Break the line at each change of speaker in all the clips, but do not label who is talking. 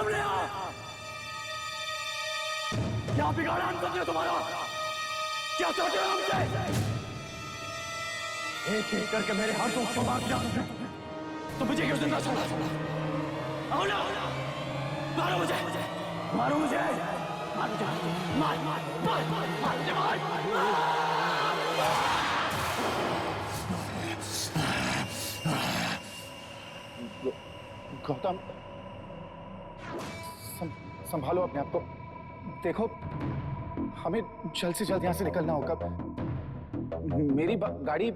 सामने आओ। क्या बिगाड़ा हम सबने तुम्हारा? क्या चाहते हो हमसे? एक एक करके मेरे हर दोस्त को मार दिया तो मुझे क्यों जिंदा छोड़ा? आओ ना, मारो मुझे, मारो मुझे, मार मुझे, मार मार मार मार मुझे, मार।
गौतम, संभालो अपने आप को। देखो, हमें जल्द से जल्द यहाँ से निकलना होगा। मेरी गाड़ी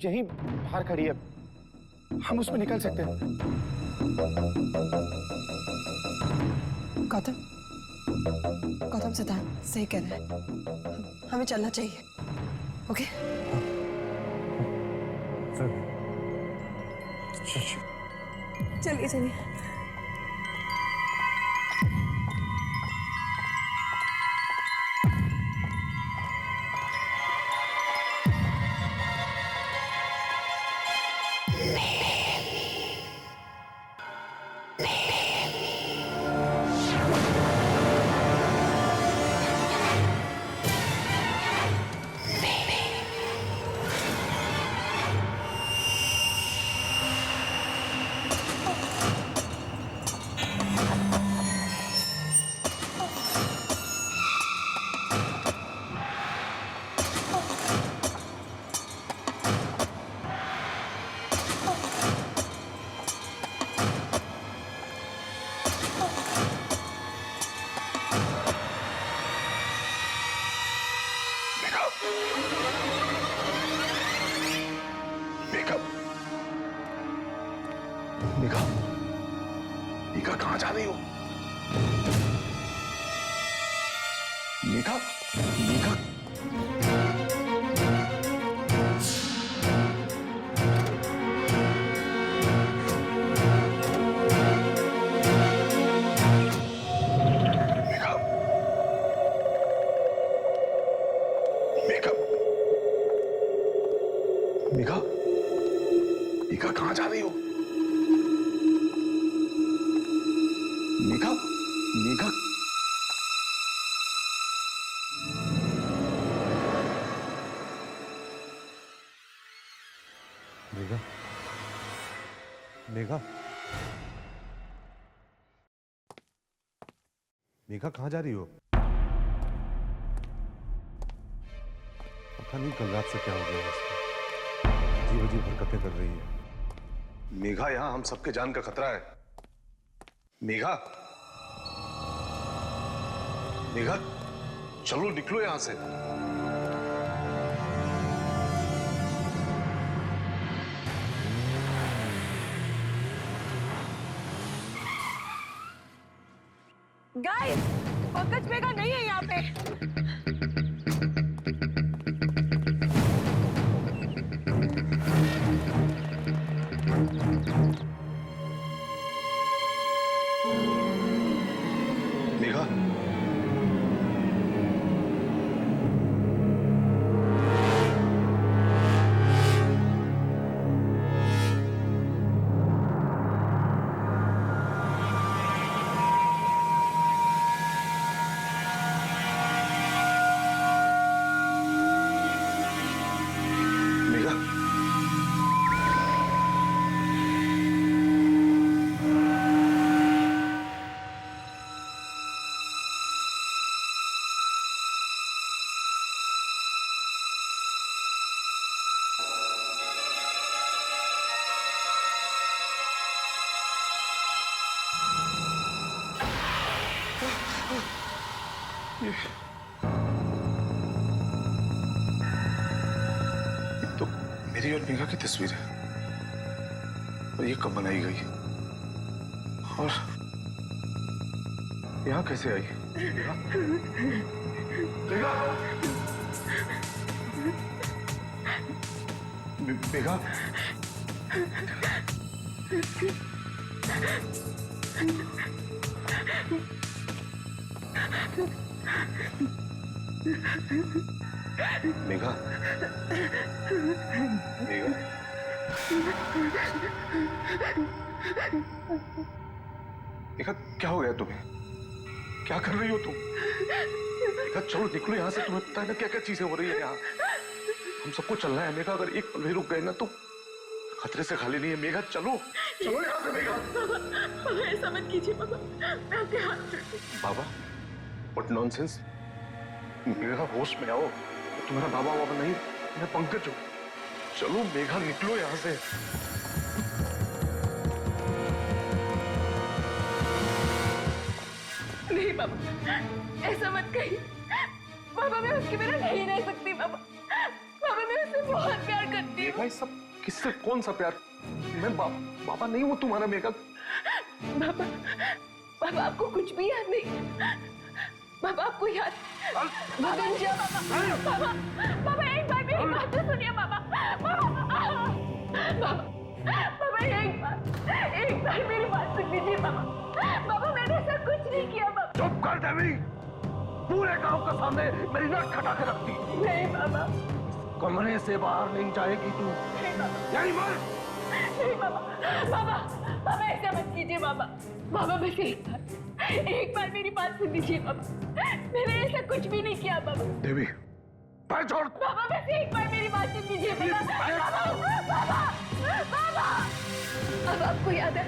यहीं बाहर खड़ी है, हम उसमें निकल सकते हैं।
गौतम, गौतम सिद्धांत सही कह रहे हैं, हमें चलना चाहिए। ओके? चलिए चलिए।
मेघा कहां जा रही हो? मेघा, मेघा, मेघा, मेघा, मेघा कहां जा रही हो? मेघा, मेघा,
मेघा, मेघा, मेघा कहाँ जा रही हो? पता नहीं कल रात से क्या हो गया इसको, अजीब अजीब हरकतें कर रही है।
मेघा, यहां हम सबके जान का खतरा है। मेघा, मेघा, चलो निकलो यहां से।
गाइस, पंकज मेघा नहीं है यहाँ पे।
मेघा, मेघा, ये तो मेरी और मेघा की तस्वीर है, और ये कब बनाई गई और यहाँ कैसे आई? मेघा, मेघा, मेघा, मेघा, मेघा क्या हो गया तुम्हें? क्या कर रही हो तुम? मेघा चलो निकलो यहाँ से, तुम्हें पता है ना क्या क्या चीजें हो रही है यहाँ। हम सबको चलना है मेघा, अगर एक पल भी रुक गए ना तो खतरे से खाली नहीं है। मेघा चलो चलो यहाँ से मेघा।
बाबा ऐसा मत कीजिए बाबा, मैं आपके हाथ जोड़ती हूँ।
बाबा व्हाट नॉनसेंस। मेघा होश में आओ, तुम्हारा बाबा बाबा नहीं, मैं पंकज हूँ। चलो मेघा निकलो यहाँ से।
नहीं बाबा, ऐसा मत कहिए बाबा, मैं उसके बिना नहीं रह सकती बाबा। बाबा मैं उससे बहुत प्यार करती हूँ।
मेघा सब किससे, कौन सा प्यार? मैं बाबा नहीं हूँ तुम्हारा मेघा।
बाबा, बाबा आपको कुछ भी याद नहीं? बाबा आपको याद? मदन जी, बाबा, बाबा एक बार मेरी बात तो सुनिए बाबा। बाबा, बाबा एक बार मेरी बात सुन लीजिए बाबा। बाबा मैंने ऐसा कुछ नहीं किया बाबा।
चुप कर देवी, पूरे गांव के सामने मेरी नाक खटा के रखती।
नहीं बाबा,
कमरे से बाहर नहीं जाएगी तू।
नहीं बाबा,
यही मर।
नहीं बाबा, बाबा, बाबा ऐसा मत कीजिए बाबा। बाबा बस एक बार मेरी बात सुन लीजिए बाबा। मैंने ऐसा कुछ भी नहीं किया बाबा।
देवी पैर छोड़।
बाबा बस एक बार मेरी बात सुन लीजिए बाबा। बाबा, बाबा, बाबा, अब आपको याद है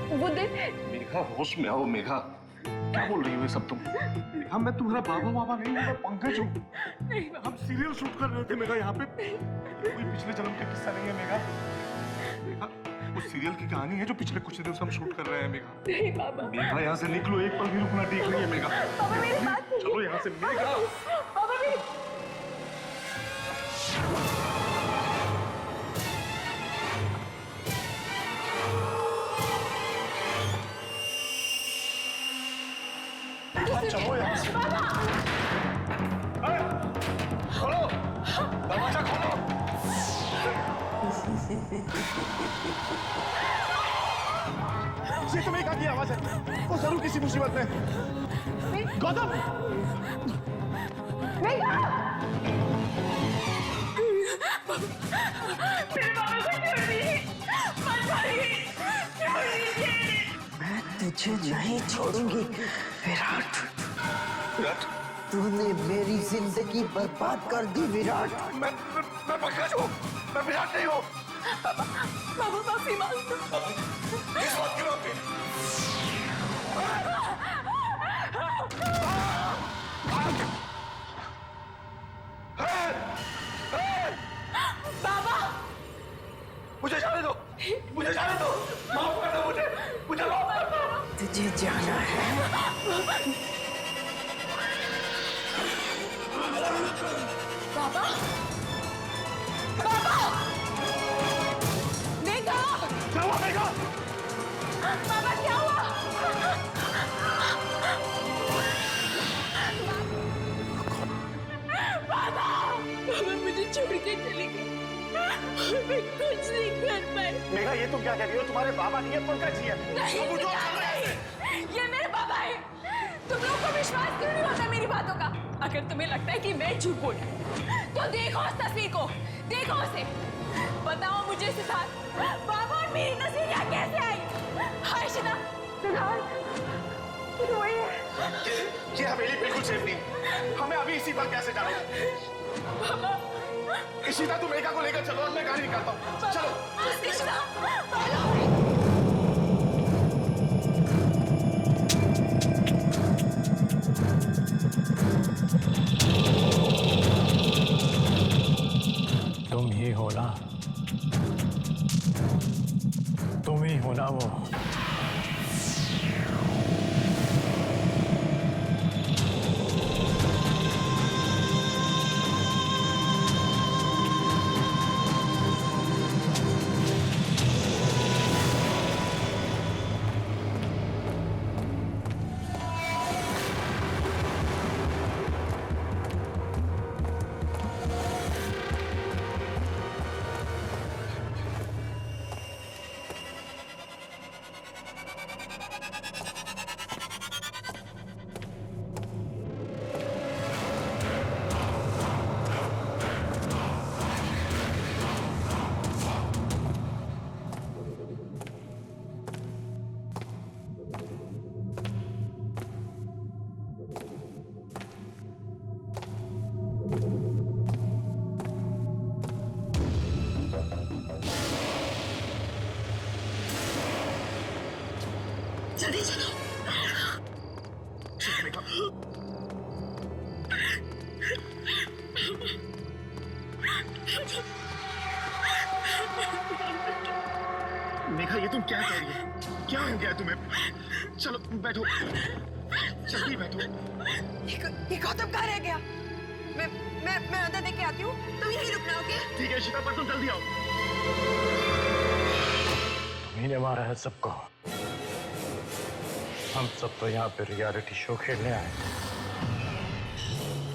वो दिन?
मेघा होश में आओ मेघा, क्या बोल रही हो ये सब तुम? मेघा मैं तुम्हारा बाबा बाबा नहीं हूँ, मैं पंकज हूँ।
नहीं बाबा,
हम सीरियल शूट कर रहे थे मेघा यहाँ पे। कोई पिछले जन्म का किस्सा नहीं है मेघा। मेघा उस सीरियल की कहानी है जो पिछले कुछ दिनों से हम शूट कर रहे हैं मेघा।
नहीं बाबा,
मेघा यहाँ से निकलो, एक पल भी रुकना ठीक नहीं है मेघा।
बाबा मेरी बात सुनिए।
चलो यहाँ से मेघा।
बाबा मेरी
चलो यहाँ से। खोलो दरवाजा, खोलो।
ये तो मेघा की आवाज है, वो जरूर किसी मुसीबत में। गौतम,
मेरे बाबा को छोड़ दीजिए, मत मारिए, छोड़ दीजिए।
मैं तुझे नहीं छोड़ूंगी विराट।
विराट,
तूने मेरी जिंदगी बर्बाद कर दी विराट।
मैं पंकज हूँ, मैं विराट नहीं हूँ।
बाबा माफी मांगो।
इस बात की माफी।
बाबा
मुझे जाने दो, मुझे जाने दो, माफ कर दो मुझे माफ कर दो।
तुझे जाना है?
बाबा, बाबा, मेघा,
क्या हुआ मेघा?
बाबा क्या हुआ? बाबा, बाबा मुझे छोड़ के चली गई, मैं कुछ नहीं कर पाई।
मेघा ये तुम क्या कह रही हो? तुम्हारे बाबा नहीं है, पंकज जी है।
नहीं, ये मेरे बाबा है। तुम लोगों को विश्वास क्यों नहीं होता मेरी बातों का? अगर तुम्हें लगता है कि मैं झूठ बोल रही हूं, तो देखो उस तस्वीर को, देखो उसे, बताओ मुझे सिद्धार्थ, बाबा और मेरी तस्वीर यहाँ कैसे आई? हाय शिदा, सिद्धार्थ, ये वही है।
ये हवेली बिल्कुल सेफ नहीं, हमें अभी इसी पर कैसे जाना है।
बाबा,
इशिता तुम मेघा को लेकर चलो, मैं गाड़ी निकालता हूँ। चलो।
इशिता, बाबा,
तुम ही हो ना, तुम ही हो ना वो।
जल्दी चलो।
मेघा, ये तुम क्या कह रही हो? क्या हो गया तुम्हें? चलो बैठो, जल्दी बैठो।
ये गौतम कहाँ रह गया? मैं अंदर देख के आती हूँ, तुम यहीं रुकना, ओके?
ठीक है शीता, पर तुम जल्दी आओ।
तुम्ही ने मारा है सबको। हम सब तो यहाँ पे रियलिटी शो खेलने आए।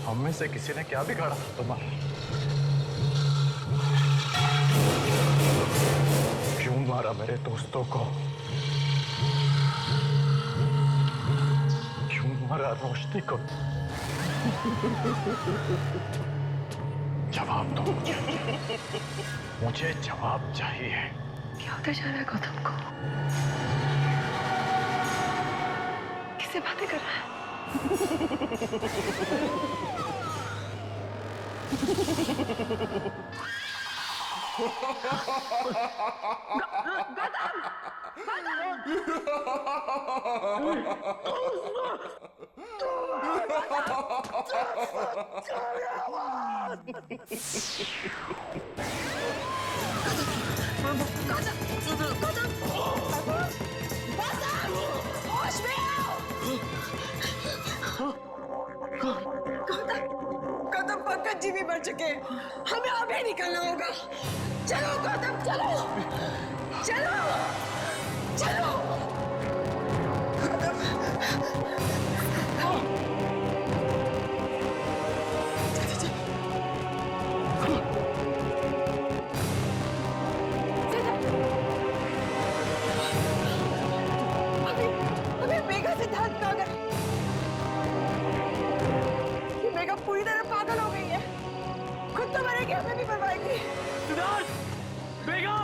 हम में से किसी ने क्या बिगाड़ा था तुम्हारा? क्यों मारा मेरे दोस्तों को? क्यों मारा रोशनी को? जवाब दो, मुझे जवाब चाहिए।
क्या होता जा रहा है गौतम को? किससे बातें कर रहा है? होश में आओ! गौतम, पंकज जी भी मर चुके हैं। हमें अभी निकलना होगा। चलो गौतम, चलो चलो चलो। अभी मेघा सिद्धार्थ पागल, ये मेघा पूरी तरह पागल हो गई है। खुद तो मरेगी, हमें भी मरवाएगी।
सिद्धार्थ! बेगा!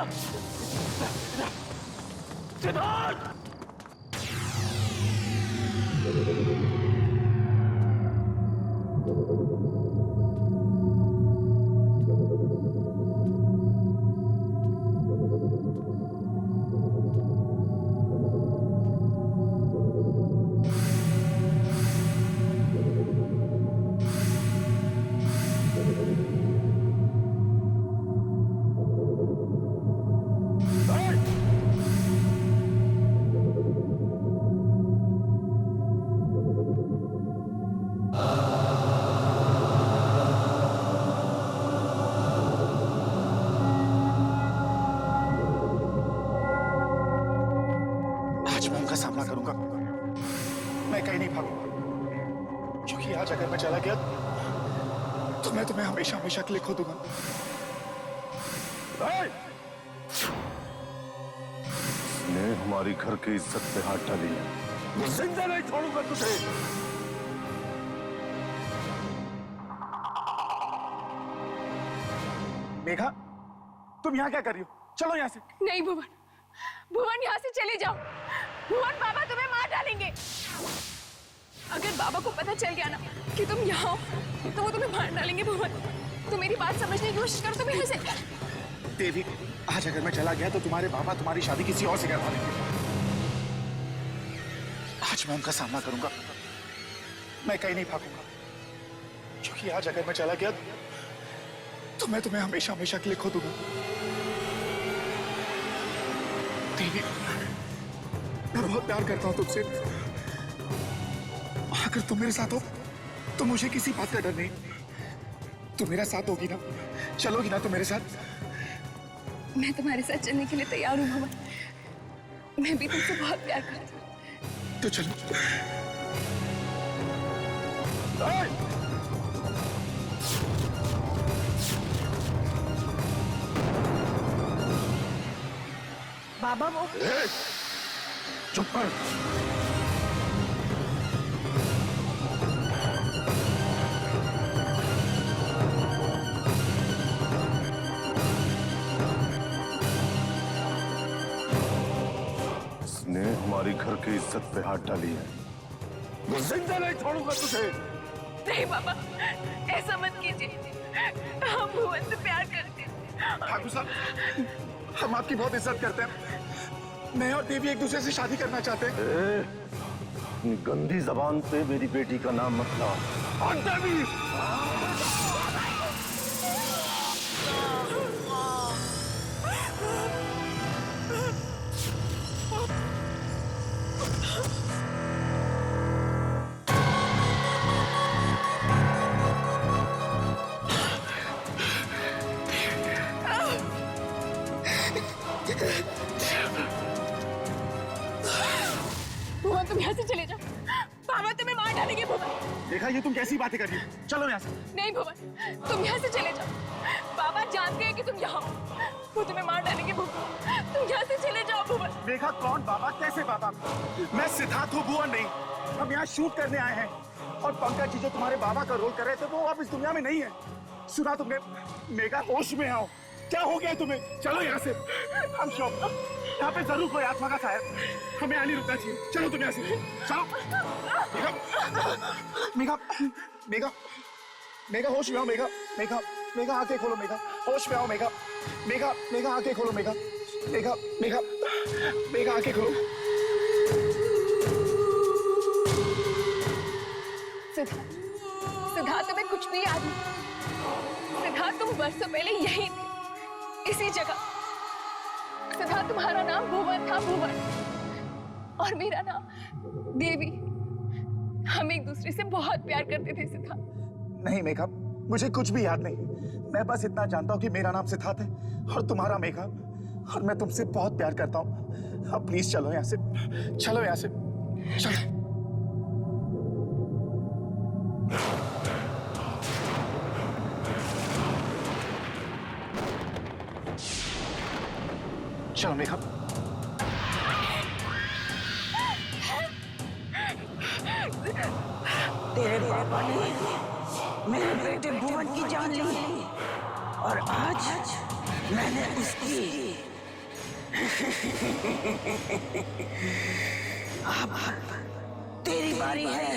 सिद्धार्थ!
आज मैं उनका सामना करूंगा। मैं कहीं नहीं भागूंगा, क्योंकि आज अगर मैं चला गया तो मैं तुम्हें हमेशा हमेशा के लिए खो दूंगा।
ने हमारी घर की इज्जत पे हाथ डाली है।
जिंदा नहीं छोड़ूंगा तुझे।
मेघा, तुम यहाँ क्या कर रही हो? चलो यहाँ से।
नहीं भुवन, भुवन यहाँ से चले जाओ। भुवन, बाबा तुम्हें मार डालेंगे। अगर बाबा को पता चल गया ना कि तुम यहाँ हो तो वो तुम्हें मार डालेंगे। भुवन, तुम मेरी बात समझने की कोशिश करो। तुम यहाँ से।
देवी, आज अगर मैं चला गया तो तुम्हारे बाबा तुम्हारी शादी किसी और से करवा देंगे। आज मैं उनका सामना करूंगा। मैं कहीं नहीं भागूंगा, क्योंकि आज अगर मैं चला गया तो मैं तुम्हें हमेशा हमेशा के लिए खो दूंगा। देवी, मैं बहुत प्यार करता हूं तुमसे। अगर तुम मेरे साथ हो तो मुझे किसी बात का डर नहीं। तुम मेरा साथ होगी ना? चलोगी ना तुम मेरे साथ?
मैं तुम्हारे साथ चलने के लिए तैयार हूँ भुवन। मैं भी तुमसे बहुत प्यार करती हूँ।
तो चलो।
बाबा, वो
चुप कर। इसने हमारी घर की इज्जत पे हाथ डाली है।
जिंदा नहीं छोड़ूंगा तुझे।
नहीं बाबा, ऐसा मत कीजिए। हम भुवन से प्यार करते हैं।
ठाकुर साहब, हम आपकी बहुत इज्जत करते हैं। मैं और देवी एक दूसरे से शादी करना चाहते हैं।
अपनी गंदी जबान पे मेरी बेटी का नाम मत ला। और देवी!
भुवन तुम यहाँ से चले जाओ, बाबा तुम्हें मार डालेंगे। भुवन
देखा, ये तुम कैसी बातें कर रही हो? चलो यहाँ से।
नहीं भुवन, तुम यहाँ से चले जाओ, बाबा जानते हैं कि तुम यहाँ हो, वो तुम्हें मार डालेंगे। भुवन तुम यहाँ से चले जाओ। भुवन
देखा, कौन बाबा, कैसे बाबा? मैं सिद्धार्थ हूँ, भुवन नहीं। हम यहाँ शूट करने आए हैं और पंकज जी जो तुम्हारे बाबा का रोल कर रहे थे वो अब इस दुनिया में नहीं है। सुना तुमने? मेगा होश में आओ, क्या हो गया तुम्हें? चलो यहाँ से। हम शौक, यहाँ पे जरूर कोई आत्मा का साया, हमें आने रुकना चाहिए। चलो तुम यहाँ से, चलो। मेगा, मेगा, मेगा होश में आओ। मेगा, मेगा, मेगा आंखें खोलो। मेगा होश में आओ। मेगा, मेगा, मेगा आंखें खोलो। मेगा, मेगा, मेगा, मेगा आंखें खोलो।
सिद्धार्थ तुम्हें कुछ भी याद नहीं? सिद्धार्थ तुम वर्षों पहले यही थे, इसी जगह। सिद्धार्थ तुम्हारा नाम भुवन था, भुवन, और मेरा नाम देवी। हम एक दूसरे से बहुत प्यार करते थे सिद्धार्थ।
नहीं मेघा, मुझे कुछ भी याद नहीं। मैं बस इतना जानता हूँ कि मेरा नाम सिद्धार्थ है और तुम्हारा मेघा, और मैं तुमसे बहुत प्यार करता हूँ। अब प्लीज चलो यहाँ से, चलो यहाँ से, चलो। चलो मेघा।
तेरे पापा ने मेरे बेटे भुवन की जान ली और आज मैंने उसकी। अब तेरी बारी है।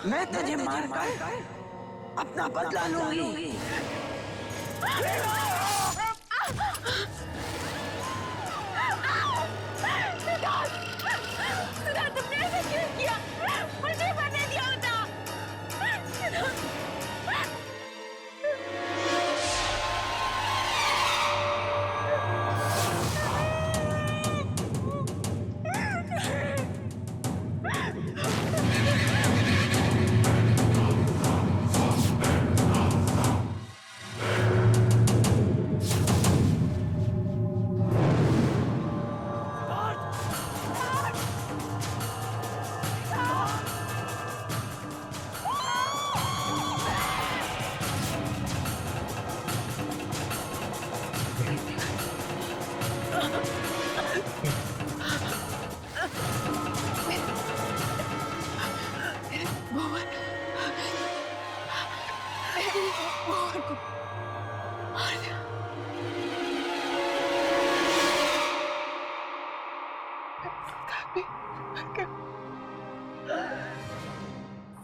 मैं तुझे मारकर अपना बदला लूंगी।
सिद्धार्थ तुमने ऐसा क्यों किया? मुझे मरने दिया होता।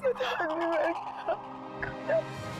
सिद्धार्थ